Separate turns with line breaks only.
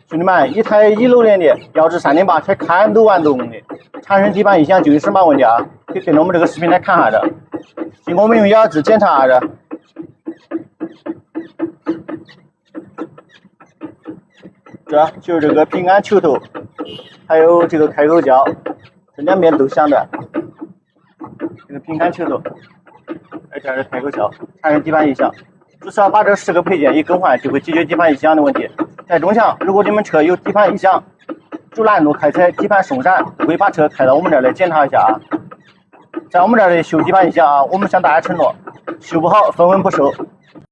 兄弟们，一台16年的标致3.8，才看都玩动的，产生底盘异响就是嘛问题啊？可以跟着我们这个视频来看下的，经过我们用压制检查下的。这就是这个平安球头，还有这个开口胶，这两边都响的。这个平安球头，这是开口胶，产生底盘异响。至少把这10个配件一更换，就会解决底盘异响的问题。在中强，如果你们车有底盘异响，主拦路开车底盘松闪，可以把车开到我们这儿来检查一下啊。在我们这儿的修底盘异响啊，我们向大家承诺，修不好分文不收。